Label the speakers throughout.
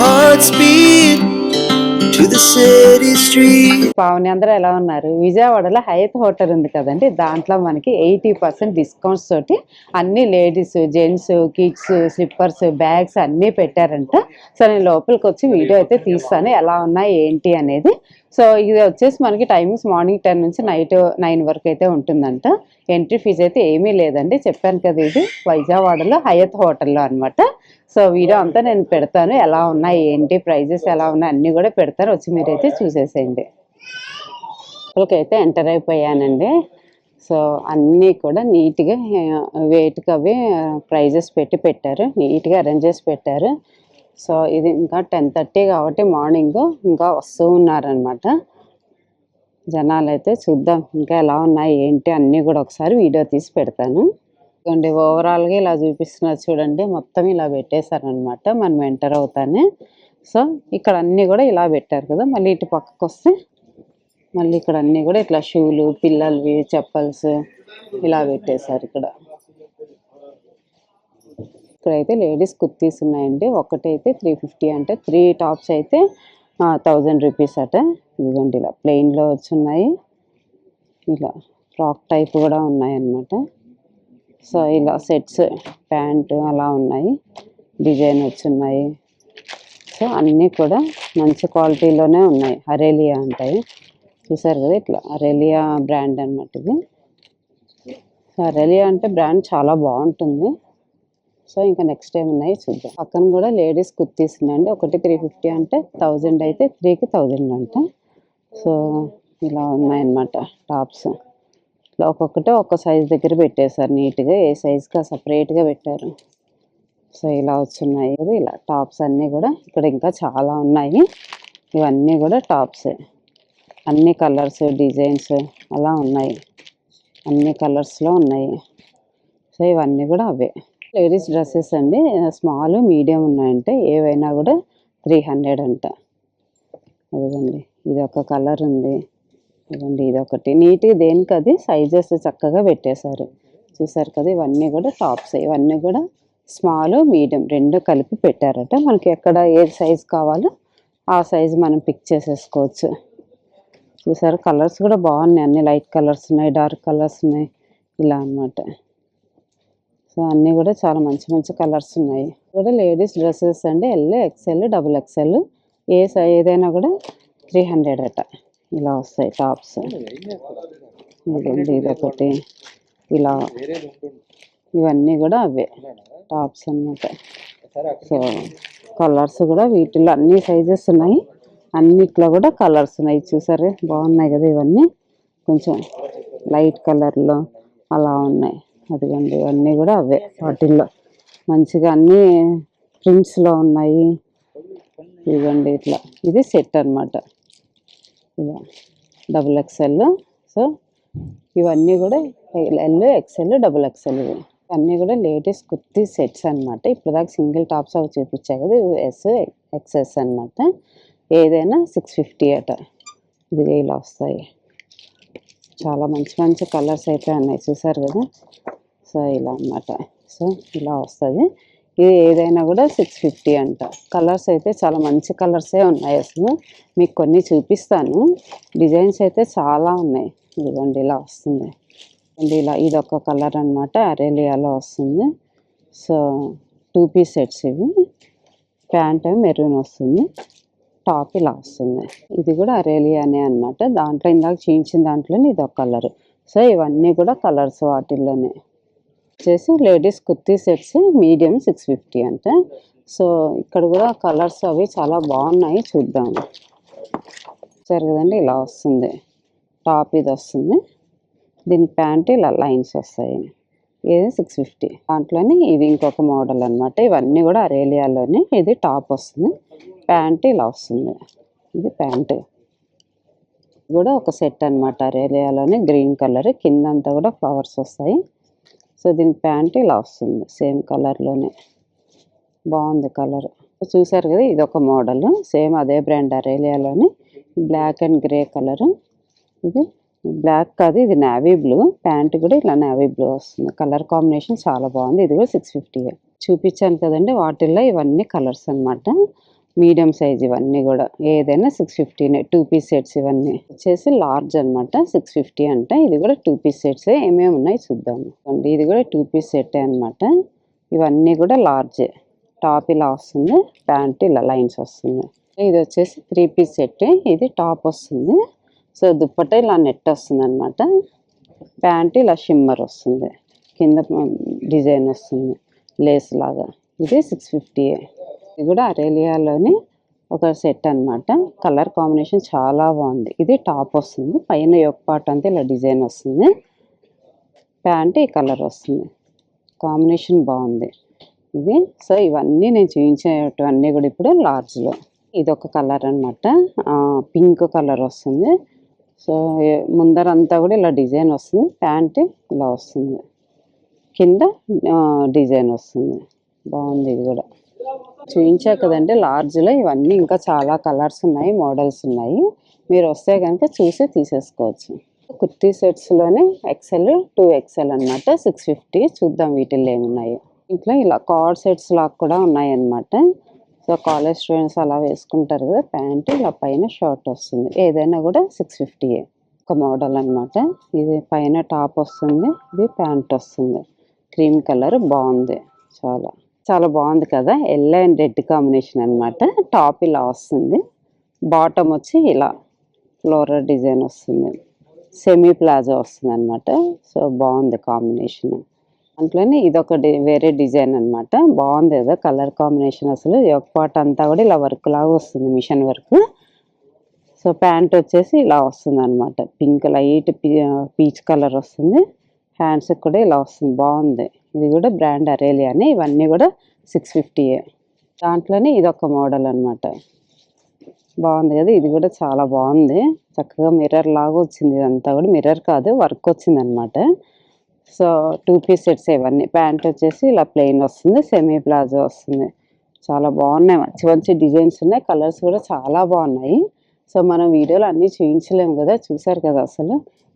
Speaker 1: hearts beat to the city street.
Speaker 2: Pavani అందరూ ఎలా ఉన్నారు? విజయవాడలో హయత్ హోటల్ ఉంది కదండి, దాంట్లో మనకి 80% డిస్కౌంట్స్ తోటి అన్ని ladies, gents, kids, slippers, bags అన్నీ పెట్టారంట. సో నేను లోపలికి వచ్చి వీడియో అయితే తీస్తాను ఎలా ఉన్నాయి ఏంటి అనేది. సో ఇది వచ్చేసి మనకి టైమింగ్స్ మార్నింగ్ 10 నుంచి నైట్ 9 వరకు అయితే ఉంటుందంట. ఎంట్రీ ఫీజు అయితే ఏమీ లేదండి. చెప్పాను కదా, ఇది విజయవాడలో హయత్ హోటల్లో అనమాట. సో వీడియో అంతా నేను పెడతాను, ఎలా ఉన్నాయి ఏంటి, ప్రైజెస్ ఎలా ఉన్నాయి అన్నీ కూడా పెడతాను, వచ్చి మీరైతే చూసేసేయండి. అయితే ఎంటర్ అయిపోయానండి. సో అన్నీ కూడా నీట్గా వెయిట్కి అవి ప్రైజెస్ పెట్టారు, నీట్గా అరేంజ్ చేసి పెట్టారు. సో ఇది ఇంకా 10:30 కాబట్టి మార్నింగ్ ఇంకా వస్తూ ఉన్నారనమాట జనాలు. అయితే చూద్దాం ఇంకా ఎలా ఉన్నాయి ఏంటి అన్నీ కూడా ఒకసారి వీడియో తీసి పెడతాను. ఇదిగోండి ఓవరాల్గా ఇలా చూపిస్తున్నారు చూడండి, మొత్తం ఇలా పెట్టేశారనమాట మనం ఎంటర్ అవుతానే. సో ఇక్కడ అన్నీ కూడా ఇలా పెట్టారు కదా. మళ్ళీ ఇటు పక్కకు వస్తే మళ్ళీ ఇక్కడ అన్నీ కూడా ఇట్లా షూలు, పిల్లలవి చెప్పల్స్ ఇలా పెట్టేశారు. ఇక్కడైతే లేడీస్ కుర్తీస్ ఉన్నాయండి. ఒకటైతే 350 అంటే 3 టాప్స్ అయితే 1000 రూపీస్ అట. ఇదిగోండి ఇలా ప్లెయిన్లో వచ్చున్నాయి, ఇలా ఫ్రాక్ టైప్ కూడా ఉన్నాయి అన్నమాట. సో ఇలా సెట్స్ ప్యాంటు అలా ఉన్నాయి, డిజైన్ వచ్చున్నాయి. సో అన్నీ కూడా మంచి క్వాలిటీలోనే ఉన్నాయి. అరేలియా అంటాయి చూసారు కదా, ఇట్లా అరేలియా బ్రాండ్ అనమాట ఇది. సో అరేలియా అంటే బ్రాండ్ చాలా బాగుంటుంది. సో ఇంకా నెక్స్ట్ టైం ఉన్నాయి చూద్దాం. పక్కన కూడా లేడీస్ కుర్తీస్ ఉన్నాయండి. ఒకటి 350 అంటే 1000 అయితే 3కి 1000 అంట. సో ఇలా ఉన్నాయన్నమాట టాప్స్. ఇట్లా ఒక్కొక్కటి ఒక్క సైజ్ దగ్గర పెట్టేశారు నీట్గా, ఏ సైజ్గా సపరేట్గా పెట్టారు. సో ఇలా వచ్చున్నాయి కదా ఇలా టాప్స్ అన్నీ కూడా. ఇక్కడ ఇంకా చాలా ఉన్నాయి, ఇవన్నీ కూడా టాప్సే, అన్ని కలర్స్ డిజైన్స్ అలా ఉన్నాయి, అన్ని కలర్స్లో ఉన్నాయి. సో ఇవన్నీ కూడా అవే లేడీస్ డ్రెస్సెస్ అండి. స్మాల్ మీడియం ఉన్నాయంటే ఏవైనా కూడా 300 అంట. అదిగోండి ఇది ఒక కలర్ ఉంది, ఇదిగోండి ఇదొకటి. నీట్గా దేనికి అది సైజెస్ చక్కగా పెట్టేశారు చూసారు కదా. ఇవన్నీ కూడా టాప్స్, ఇవన్నీ కూడా స్మాల్ మీడియం రెండు కలిపి పెట్టారట. మనకి ఎక్కడ ఏ సైజ్ కావాలో ఆ సైజు మనం పిక్ చేసేసుకోవచ్చు. చూసారు కలర్స్ కూడా బాగున్నాయి, అన్ని లైట్ కలర్స్ ఉన్నాయి, డార్క్ కలర్స్ ఉన్నాయి ఇలా అన్నమాట. సో అన్నీ కూడా చాలా మంచి మంచి కలర్స్ ఉన్నాయి. కూడా లేడీస్ డ్రెస్సెస్ అండి, ఎల్, ఎక్స్ఎల్, XXL ఏ ఏదైనా కూడా 300 అట. ఇలా వస్తాయి టాప్స్. ఇదొకటి ఇలా, ఇవన్నీ కూడా అవే టాప్స్ అన్నమాట. సో కలర్స్ కూడా వీటిల్లో అన్ని సైజెస్ ఉన్నాయి, అన్నిట్లో కూడా కలర్స్ ఉన్నాయి చూసారు, బాగున్నాయి కదా. ఇవన్నీ కొంచెం లైట్ కలర్లో అలా ఉన్నాయి. అదిగోండి ఇవన్నీ కూడా అవే, వాటిల్లో మంచిగా అన్నీ ప్రింట్స్లో ఉన్నాయి. ఇదిగోండి ఇట్లా ఇది సెట్ అనమాట, ఇలా XXL. సో ఇవన్నీ కూడా ఎల్, ఎక్స్ఎల్, XXL అన్నీ కూడా లేటెస్ట్ కుర్తీ సెట్స్ అనమాట. ఇప్పుడు దాకా సింగిల్ టాప్స్ అవి చూపించాయి కదా, ఎస్, XS అనమాట. ఏదైనా 650 అట. ఇది ఇలా వస్తాయి, చాలా మంచి మంచి కలర్స్ అయితే ఉన్నాయి చూసారు కదా. సో ఇలా అన్నమాట. సో ఇలా వస్తుంది, ఇది ఏదైనా కూడా 650 అంట. కలర్స్ అయితే చాలా మంచి కలర్సే ఉన్నాయి. అసలు మీకు కొన్ని చూపిస్తాను, డిజైన్స్ అయితే చాలా ఉన్నాయి. ఇదిగోండి ఇలా వస్తుంది, ఇలా ఇది ఒక కలర్ అనమాట, అరేలియాలో వస్తుంది. సో 2 పీస్ సెట్స్ ఇవి. ప్యాంట్ మెరూన్ వస్తుంది, టాప్ ఇలా వస్తుంది. ఇది కూడా అరేలియానే అనమాట. దాంట్లో ఇందాక చూపించిన దాంట్లోనే ఇది ఒక కలర్. సో ఇవన్నీ కూడా కలర్స్ వాటిల్లోనే. వచ్చేసి లేడీస్ కుర్తీ సెట్స్ మీడియం 650 అంట. సో ఇక్కడ కూడా కలర్స్ అవి చాలా బాగున్నాయి, చూద్దాము. సరే కదండి, ఇలా వస్తుంది టాప్, ఇది వస్తుంది. దీని ప్యాంట్ ఇలా లైన్స్ వస్తాయి, ఇది 650. దాంట్లోనే ఇది ఇంకొక మోడల్ అనమాట. ఇవన్నీ కూడా అరేలియాలోనే. ఇది టాప్ వస్తుంది, ప్యాంట్ ఇలా వస్తుంది. ఇది ప్యాంటు కూడా ఒక సెట్ అనమాట, అరేలియాలోనే గ్రీన్ కలర్, కిందంతా కూడా ఫ్లవర్స్ వస్తాయి. సో దీని ప్యాంట్ ఇలా వస్తుంది సేమ్ కలర్లోనే, బాగుంది కలర్. చూసారు కదా, ఇది ఒక మోడల్ సేమ్ అదే బ్రాండ్ అరేలియాలోనే, బ్లాక్ అండ్ గ్రే కలర్. ఇది బ్లాక్ కాదు, ఇది నేవీ బ్లూ. ప్యాంట్ కూడా ఇలా నేవీ బ్లూ వస్తుంది, కలర్ కాంబినేషన్ చాలా బాగుంది. ఇది కూడా 650. చూపించాను కదండి, వాటిల్లో ఇవన్నీ కలర్స్ అనమాట. మీడియం సైజ్ ఇవన్నీ కూడా ఏదైనా 650 2 పీస్ సెట్స్ ఇవన్నీ వచ్చేసి లార్జ్ అనమాట 650 అంటే ఇది కూడా 2 పీస్ సెట్స్ ఏమేమి ఉన్నాయి చూద్దాము ఇది కూడా 2 పీస్ సెట్ అనమాట ఇవన్నీ కూడా లార్జ్ టాప్ ఇలా వస్తుంది ప్యాంట్ ఇలా లైన్స్ వస్తుంది ఇది వచ్చేసి 3 పీస్ సెట్ ఇది టాప్ వస్తుంది సో దుప్పట ఇలా నెట్ వస్తుంది అనమాట ప్యాంట్ ఇలా షిమ్మర్ వస్తుంది కింద డిజైన్ వస్తుంది లేస్ లాగా ఇది 650 ఇది కూడా అరేలియాలోని ఒక సెట్ అనమాట కలర్ కాంబినేషన్ చాలా బాగుంది ఇది టాప్ వస్తుంది పైన యోక్ పార్ట్ అంతా ఇలా డిజైన్ వస్తుంది ప్యాంట్ ఈ కలర్ వస్తుంది కాంబినేషన్ బాగుంది ఇది సో ఇవన్నీ నేను చూపించేవన్నీ కూడా ఇప్పుడు లార్జ్లో ఇది ఒక కలర్ అనమాట పింక్ కలర్ వస్తుంది సో ముందరంతా కూడా ఇలా డిజైన్ వస్తుంది ప్యాంట్ ఇలా వస్తుంది కింద డిజైన్ వస్తుంది బాగుంది ఇది కూడా చూపించా కదండి లార్జ్లో ఇవన్నీ ఇంకా చాలా కలర్స్ ఉన్నాయి మోడల్స్ ఉన్నాయి మీరు వస్తే కనుక చూసి తీసేసుకోవచ్చు కుర్తీ సెట్స్లోనే XL 2XL అనమాట 650 చూద్దాం వీటిల్లో ఏమున్నాయో ఇంట్లో ఇలా కార్డ్ సెట్స్ లాగా కూడా ఉన్నాయన్నమాట సో కాలేజ్ స్టూడెంట్స్ అలా వేసుకుంటారు కదా ప్యాంట్ ఇలా పైన షర్ట్ వస్తుంది ఏదైనా కూడా 650 ఒక మోడల్ అనమాట ఇది పైన టాప్ వస్తుంది ఇది ప్యాంట్ వస్తుంది క్రీమ్ కలర్ బాగుంది చాలా చాలా బాగుంది కదా ఎల్లో అండ్ రెడ్ కాంబినేషన్ అనమాట టాప్ ఇలా వస్తుంది బాటమ్ వచ్చి ఇలా ఫ్లోరల్ డిజైన్ వస్తుంది సెమీ ప్లాజో వస్తుంది అనమాట సో బాగుంది కాంబినేషన్ దాంట్లోనే ఇదొక వేరే డిజైన్ అనమాట బాగుంది కదా కలర్ కాంబినేషన్ అసలు ఒక పార్ట్ అంతా కూడా ఇలా వర్క్ లాగా వస్తుంది మిషన్ వర్క్ సో ప్యాంట్ వచ్చేసి ఇలా వస్తుంది అనమాట పింక్ లైట్ పీచ్ కలర్ వస్తుంది హ్యాండ్స్ కూడా ఇలా వస్తుంది బాగుంది ఇది కూడా బ్రాండ్ అరేలియానే ఇవన్నీ కూడా 650 దాంట్లోనే ఇదొక మోడల్ అనమాట బాగుంది కదా ఇది కూడా చాలా బాగుంది చక్కగా మిర్రర్ లాగా వచ్చింది ఇదంతా కూడా మిర్రర్ కాదు వర్క్ వచ్చింది అనమాట సో 2 పీస్ సెట్స్ ఇవన్నీ ప్యాంట్ వచ్చేసి ఇలా ప్లెయిన్ వస్తుంది సెమీ ప్లాజో వస్తుంది చాలా బాగున్నాయి మంచి మంచి డిజైన్స్ ఉన్నాయి కలర్స్ కూడా చాలా బాగున్నాయి సో మనం వీడియోలో అన్నీ చూపించలేము కదా చూసారు కదా అసలు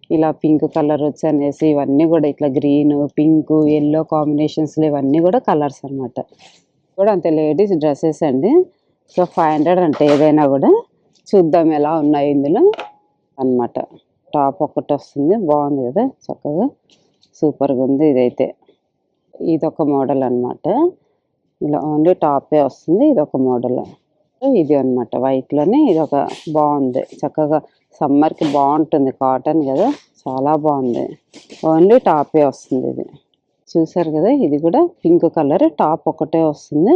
Speaker 2: ఇలా పింక్ కలర్ వచ్చి అనేసి ఇవన్నీ కూడా ఇట్లా గ్రీన్ పింక్ ఎల్లో కాంబినేషన్స్లో ఇవన్నీ కూడా కలర్స్ అనమాట కూడా అంతే లేడీస్ డ్రెస్సెస్ అండి సో 500 అంటే ఏదైనా కూడా చూద్దాం ఎలా ఉన్నాయి ఇందులో అనమాట టాప్ ఒకటి వస్తుంది బాగుంది కదా చక్కగా సూపర్గా ఉంది ఇదైతే ఇదొక మోడల్ అనమాట ఇలా ఓన్లీ టాపే వస్తుంది ఇదొక మోడల్ ఇది అనమాట వైట్లోనే ఇదొక బాగుంది చక్కగా సమ్మర్కి బాగుంటుంది కాటన్ కదా చాలా బాగుంది ఓన్లీ టాపే వస్తుంది ఇది చూసారు కదా ఇది కూడా పింక్ కలర్ టాప్ ఒకటే వస్తుంది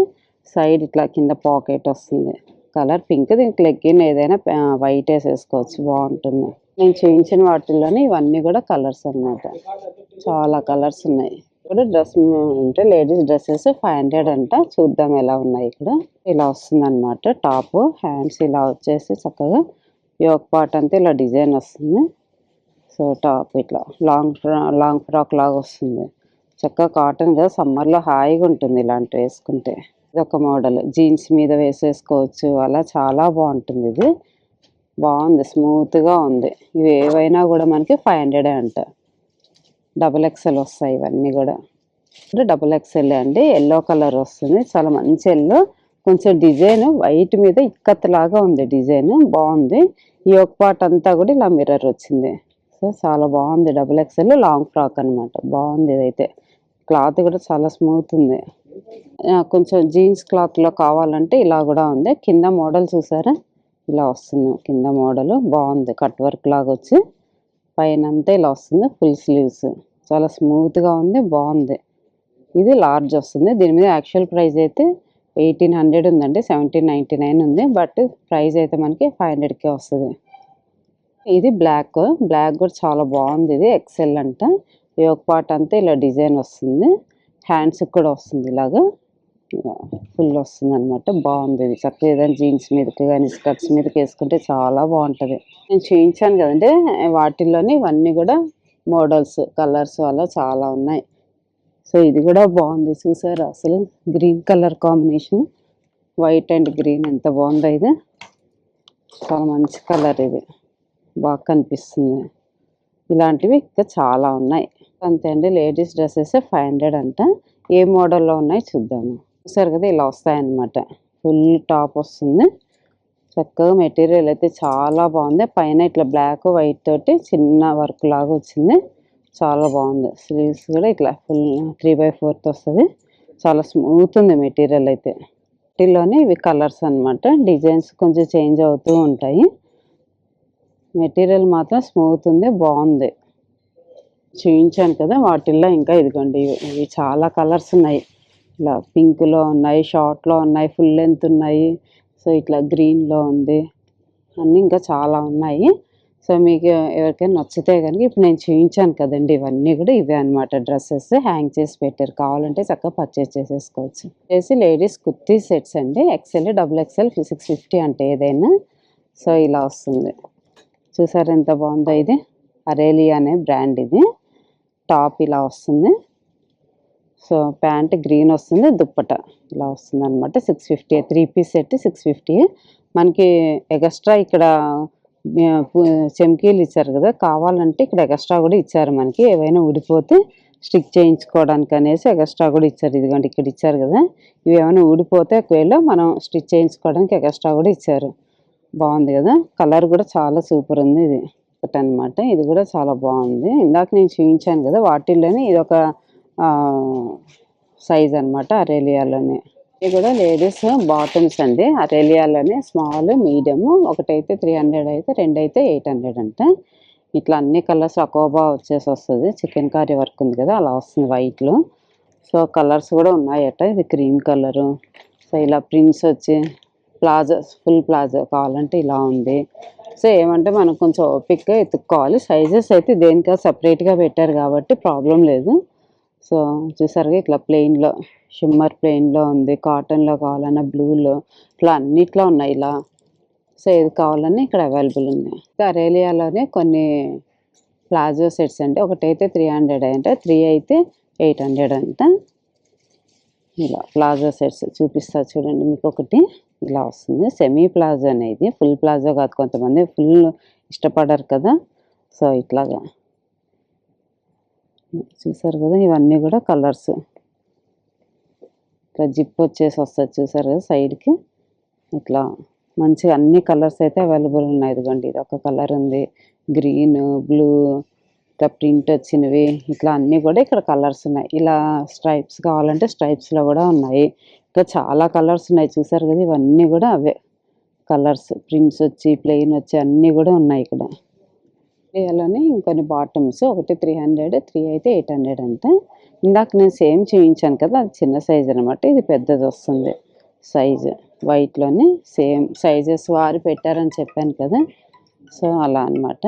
Speaker 2: సైడ్ ఇట్లా కింద పాకెట్ వస్తుంది కలర్ పింక్ దీనికి లెగ్గిన్ ఏదైనా వైట్ వేసేసుకోవచ్చు బాగుంటుంది నేను చూపించిన వాటిల్లోనే ఇవన్నీ కూడా కలర్స్ అన్నమాట చాలా కలర్స్ ఉన్నాయి ఇక్కడ డ్రెస్ అంటే లేడీస్ డ్రెస్సెస్ 500 అంట చూద్దాం ఎలా ఉన్నాయి ఇక్కడ ఇలా వస్తుంది అనమాట టాప్ హ్యాండ్స్ ఇలా వచ్చేసి చక్కగా యోక్ పార్ట్ అంతా ఇలా డిజైన్ వస్తుంది సో టాప్ ఇట్లా లాంగ్ ఫ్రాక్ లాగా వస్తుంది చక్కగా కాటన్ కదా సమ్మర్లో హాయిగా ఉంటుంది ఇలాంటివి వేసుకుంటే ఇదొక మోడల్ జీన్స్ మీద వేసేసుకోవచ్చు అలా చాలా బాగుంటుంది ఇది బాగుంది స్మూత్గా ఉంది ఇవి ఏవైనా కూడా మనకి 500 అంట XXL వస్తాయి ఇవన్నీ కూడా XXL అండి ఎల్లో కలర్ వస్తుంది చాలా మంచి ఎల్లో కొంచెం డిజైన్ వైట్ మీద ఇక్కత్ లాగా ఉంది డిజైన్ బాగుంది ఈ ఒక పార్ట్ అంతా కూడా ఇలా మిర్రర్ వచ్చింది సో చాలా బాగుంది XXL లాంగ్ ఫ్రాక్ అనమాట బాగుంది ఇదైతే క్లాత్ కూడా చాలా స్మూత్ ఉంది కొంచెం జీన్స్ క్లాత్లో కావాలంటే ఇలా కూడా ఉంది కింద మోడల్ చూసారా ఇలా వస్తుంది కింద మోడల్ బాగుంది కట్ వర్క్ లాగా వచ్చి పైన అంతా ఇలా వస్తుంది ఫుల్ స్లీవ్స్ చాలా స్మూత్గా ఉంది బాగుంది ఇది లార్జ్ వస్తుంది దీని మీద యాక్చువల్ ప్రైస్ అయితే 1800 ఉందండి 1799 ఉంది బట్ ప్రైస్ అయితే మనకి 500కే వస్తుంది ఇది బ్లాక్ కూడా చాలా బాగుంది ఇది XL అంట యోక్ పార్ట్ అంతా ఇలా డిజైన్ వస్తుంది హ్యాండ్స్ కూడా వస్తుంది ఇలాగా ఫుల్ వస్తుంది అనమాట బాగుంది ఇది చక్కగా ఏదైనా జీన్స్ మీదకి కానీ స్కర్ట్స్ మీదకి వేసుకుంటే చాలా బాగుంటుంది నేను చూపించాను కదండి వాటిల్లోనే ఇవన్నీ కూడా మోడల్స్ కలర్స్ అలా చాలా ఉన్నాయి సో ఇది కూడా బాగుంది చూసారా అసలు green colour combination white and green ఎంత బాగుందో ఇది చాలా మంచి కలర్ ఇది బాగా కనిపిస్తుంది ఇలాంటివి ఇంకా చాలా ఉన్నాయి అంతే అండి లేడీస్ డ్రెస్సెస్ 500 అంట ఏ మోడల్లో ఉన్నాయి చూద్దాము చూసారు కదా ఇలా వస్తాయన్నమాట ఫుల్ టాప్ వస్తుంది. చక్కగా మెటీరియల్ అయితే చాలా బాగుంది. పైన ఇట్లా బ్లాక్ వైట్ తోటి చిన్న వర్క్ లాగా వచ్చింది. చాలా బాగుంది. స్లీవ్స్ కూడా ఇట్లా ఫుల్ 3/4 వస్తుంది. చాలా స్మూత్ ఉంది మెటీరియల్ అయితే. వీటిలోనే ఇవి కలర్స్ అన్నమాట. డిజైన్స్ కొంచెం చేంజ్ అవుతూ ఉంటాయి. మెటీరియల్ మాత్రం స్మూత్ ఉంది, బాగుంది. చూపించాను కదా వాటిల్లో ఇంకా ఇదిగోండి ఇవి చాలా కలర్స్ ఉన్నాయి. ఇలా పింక్లో ఉన్నాయి, షార్ట్లో ఉన్నాయి, ఫుల్ లెంత్ ఉన్నాయి. సో ఇట్లా గ్రీన్లో ఉంది, అన్నీ ఇంకా చాలా ఉన్నాయి. సో మీకు ఎవరికైనా నచ్చితే కనుక ఇప్పుడు నేను చూపించాను కదండి, ఇవన్నీ కూడా ఇవే అనమాట. డ్రెస్సెస్ హ్యాంగ్ చేసి పెట్టారు, కావాలంటే చక్కగా పర్చేస్ చేసేసుకోవచ్చు. చేసి లేడీస్ కుర్తీ సెట్స్ అండి, XL, XXL, 650 అంటే ఏదైనా. సో ఇలా వస్తుంది. చూసారు ఎంత బాగుందో. ఇది అరేలియా అనే బ్రాండ్. ఇది టాప్ ఇలా వస్తుంది. సో ప్యాంట్ గ్రీన్ వస్తుంది, దుప్పట ఇలా వస్తుంది అనమాట. 650, 3 పీస్ సెట్ 650. మనకి ఎక్స్ట్రా ఇక్కడ చెమ్కీలు ఇచ్చారు కదా, కావాలంటే ఇక్కడ ఎక్స్ట్రా కూడా ఇచ్చారు మనకి. ఏవైనా ఊడిపోతే స్టిక్ చేయించుకోవడానికి అనేసి ఎక్స్ట్రా కూడా ఇచ్చారు. ఇదిగోండి ఇక్కడ ఇచ్చారు కదా, ఇవి ఏమైనా ఊడిపోతే ఒకవేళ మనం స్టిచ్ చేయించుకోవడానికి ఎక్స్ట్రా కూడా ఇచ్చారు. బాగుంది కదా, కలర్ కూడా చాలా సూపర్ ఉంది. ఇది ఒకటి అనమాట. ఇది కూడా చాలా బాగుంది. ఇందాక నేను చూపించాను కదా వాటిల్లోనే ఇది ఒక సైజ్ అనమాట, అరేలియాలోనే. ఇది కూడా లేడీస్ బాటమ్స్ అండి, అరేలియాలోనే స్మాల్, మీడియం. ఒకటైతే 300 అయితే, రెండైతే 800 అంట. ఇట్లా అన్ని కలర్స్ అకోబా వచ్చేసి వస్తుంది. చికెన్ కర్రీ వర్క్ ఉంది కదా, అలా వస్తుంది వైట్లో. సో కలర్స్ కూడా ఉన్నాయట. ఇది క్రీమ్ కలరు. సో ఇలా ప్రింట్స్ వచ్చి ప్లాజో, ఫుల్ ప్లాజో కావాలంటే ఇలా ఉంది. సో ఏమంటే మనం కొంచెం ఓపిక్గా ఎత్తుక్కోవాలి. సైజెస్ అయితే దేనికా సపరేట్గా పెట్టారు కాబట్టి ప్రాబ్లం లేదు. సో చూసారుగా ఇట్లా ప్లెయిన్లో, షిమ్మర్ ప్లెయిన్లో ఉంది, కాటన్లో కావాలన్నా, బ్లూలో, ఇట్లా అన్నిట్లో ఉన్నాయి ఇలా. సో ఏది కావాలన్నా ఇక్కడ అవైలబుల్ ఉన్నాయి. అరేలియాలోనే కొన్ని ప్లాజో సెట్స్ అంటే ఒకటైతే 300 అంట, 3 అయితే 800 అంట. ఇలా ప్లాజో సెట్స్ చూపిస్తా చూడండి. మీకు ఒకటి ఇలా వస్తుంది, సెమీ ప్లాజో అనేది. ఫుల్ ప్లాజో కాదు, కొంతమంది ఫుల్ ఇష్టపడరు కదా. సో ఇట్లాగా చూసారు కదా, ఇవన్నీ కూడా కలర్స్. ఇట్లా జిప్ వచ్చేసి వస్తుంది చూసారు కదా సైడ్కి. ఇట్లా మంచిగా అన్ని కలర్స్ అయితే అవైలబుల్ ఉన్నాయి. ఇదిగోండి ఇది ఒక కలర్ ఉంది, గ్రీన్, బ్లూ, ఇట్లా ప్రింట్ వచ్చినవి, ఇట్లా అన్నీ కూడా ఇక్కడ కలర్స్ ఉన్నాయి. ఇలా స్ట్రైప్స్ కావాలంటే స్ట్రైప్స్లో కూడా ఉన్నాయి. ఇంకా చాలా కలర్స్ ఉన్నాయి చూసారు కదా, ఇవన్నీ కూడా అవే కలర్స్. ప్రింట్స్ వచ్చి, ప్లెయిన్ వచ్చి అన్నీ కూడా ఉన్నాయి ఇక్కడ. అలానే ఇంకొన్ని బాటమ్స్, ఒకటి 300, 3 అయితే 800 అంట. ఇందాక నేను సేమ్ చూపించాను కదా, అది చిన్న సైజ్ అనమాట. ఇది పెద్దది వస్తుంది సైజు. వైట్లోనే సేమ్ సైజెస్ వారి పెట్టారని చెప్పాను కదా. సో అలా అనమాట.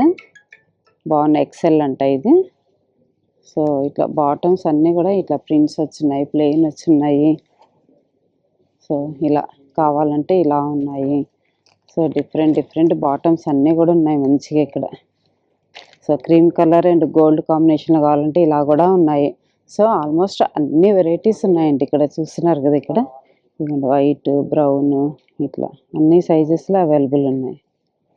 Speaker 2: బాగున్నాయి, XL అంట ఇది. సో ఇట్లా బాటమ్స్ అన్నీ కూడా ఇట్లా ప్రింట్స్ వచ్చినాయి, ప్లెయిన్ వచ్చినాయి. సో ఇలా కావాలంటే ఇలా ఉన్నాయి. సో డిఫరెంట్ బాటమ్స్ అన్నీ కూడా ఉన్నాయి మంచిగా ఇక్కడ. So cream colour and gold కాంబినేషన్లో కావాలంటే ఇలా కూడా ఉన్నాయి. సో ఆల్మోస్ట్ అన్ని వెరైటీస్ ఉన్నాయండి ఇక్కడ. చూస్తున్నారు కదా ఇక్కడ, ఇదిగోండి వైట్, బ్రౌన్, ఇట్లా అన్ని సైజెస్లో అవైలబుల్ ఉన్నాయి.